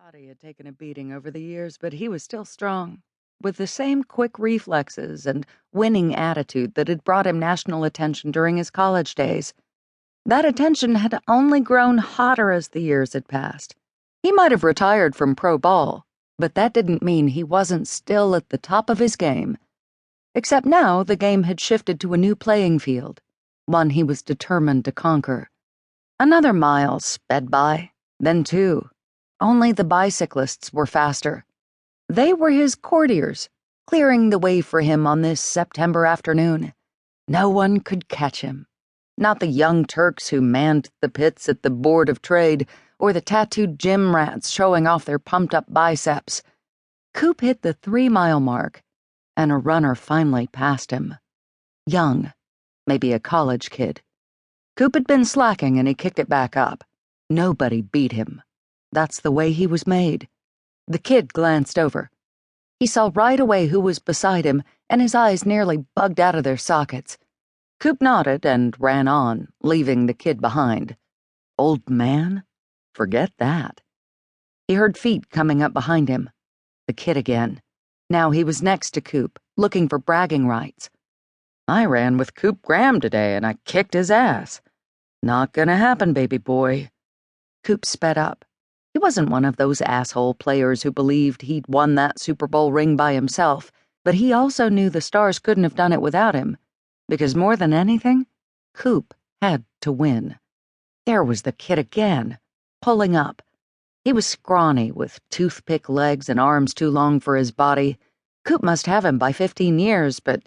body had taken a beating over the years, but he was still strong, with the same quick reflexes and winning attitude that had brought him national attention during his college days. That attention had only grown hotter as the years had passed. He might have retired from pro ball, but that didn't mean he wasn't still at the top of his game. Except now the game had shifted to a new playing field, one he was determined to conquer. Another mile sped by, then two. Only the bicyclists were faster. They were his courtiers, clearing the way for him on this September afternoon. No one could catch him. Not the young Turks who manned the pits at the Board of Trade, or the tattooed gym rats showing off their pumped-up biceps. Coop hit the 3-mile mark, and a runner finally passed him. Young, maybe a college kid. Coop had been slacking and he kicked it back up. Nobody beat him. That's the way he was made. The kid glanced over. He saw right away who was beside him, and his eyes nearly bugged out of their sockets. Coop nodded and ran on, leaving the kid behind. Old man? Forget that. He heard feet coming up behind him. The kid again. Now he was next to Coop, looking for bragging rights. I ran with Coop Graham today, and I kicked his ass. Not gonna happen, baby boy. Coop sped up. He wasn't one of those asshole players who believed he'd won that Super Bowl ring by himself, but he also knew the Stars couldn't have done it without him, because more than anything, Coop had to win. There was the kid again, pulling up. He was scrawny, with toothpick legs and arms too long for his body. Coop must have him by 15 years, but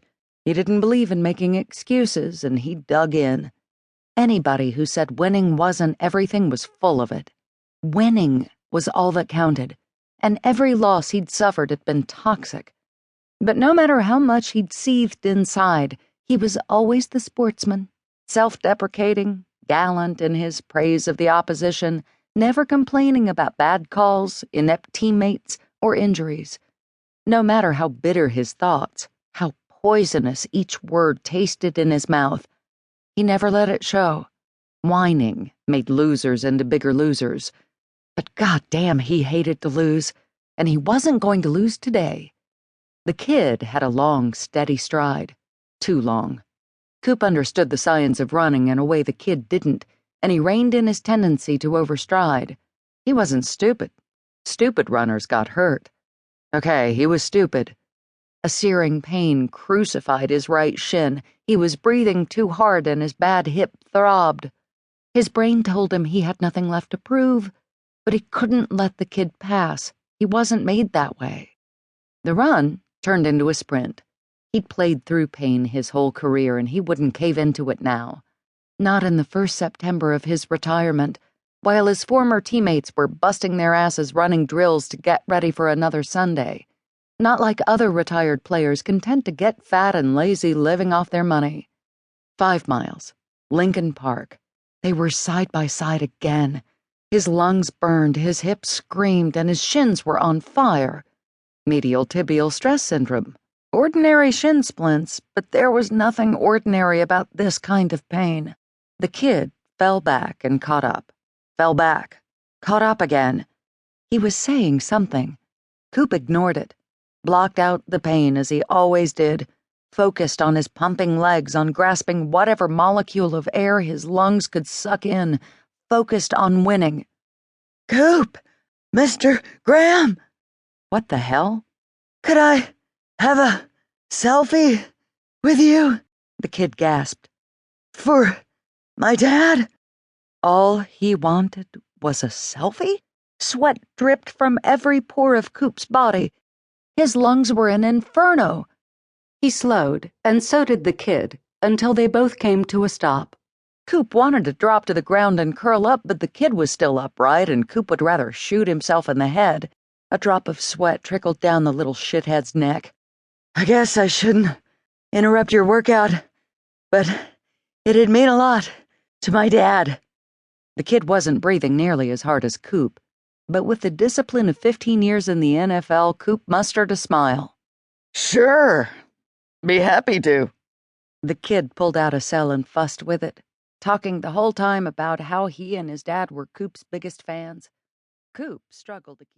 he didn't believe in making excuses, and he dug in. Anybody who said winning wasn't everything was full of it. Winning was all that counted, and every loss he'd suffered had been toxic. But no matter how much he'd seethed inside, he was always the sportsman, self-deprecating, gallant in his praise of the opposition, never complaining about bad calls, inept teammates, or injuries. No matter how bitter his thoughts, how poisonous each word tasted in his mouth, he never let it show. Whining made losers into bigger losers. But goddamn, he hated to lose, and he wasn't going to lose today. The kid had a long, steady stride. Too long. Coop understood the science of running in a way the kid didn't, and he reined in his tendency to overstride. He wasn't stupid. Stupid runners got hurt. Okay, he was stupid. A searing pain crucified his right shin. He was breathing too hard and his bad hip throbbed. His brain told him he had nothing left to prove, but he couldn't let the kid pass. He wasn't made that way. The run turned into a sprint. He'd played through pain his whole career, and he wouldn't cave into it now. Not in the first September of his retirement, while his former teammates were busting their asses running drills to get ready for another Sunday. Not like other retired players content to get fat and lazy living off their money. 5 miles. Lincoln Park. They were side by side again. His lungs burned, his hips screamed, and his shins were on fire. Medial tibial stress syndrome. Ordinary shin splints, but there was nothing ordinary about this kind of pain. The kid fell back and caught up. Fell back. Caught up again. He was saying something. Coop ignored it. Blocked out the pain as he always did. Focused on his pumping legs, on grasping whatever molecule of air his lungs could suck in. Focused on winning. Coop! Mr. Graham! What the hell? Could I have a selfie with you? The kid gasped. For my dad? All he wanted was a selfie? Sweat dripped from every pore of Coop's body. His lungs were an inferno. He slowed, and so did the kid, until they both came to a stop. Coop wanted to drop to the ground and curl up, but the kid was still upright, and Coop would rather shoot himself in the head. A drop of sweat trickled down the little shithead's neck. I guess I shouldn't interrupt your workout, but it'd mean a lot to my dad. The kid wasn't breathing nearly as hard as Coop, but with the discipline of 15 years in the NFL, Coop mustered a smile. Sure. Be happy to. The kid pulled out a cell and fussed with it, talking the whole time about how he and his dad were Coop's biggest fans. Coop struggled to keep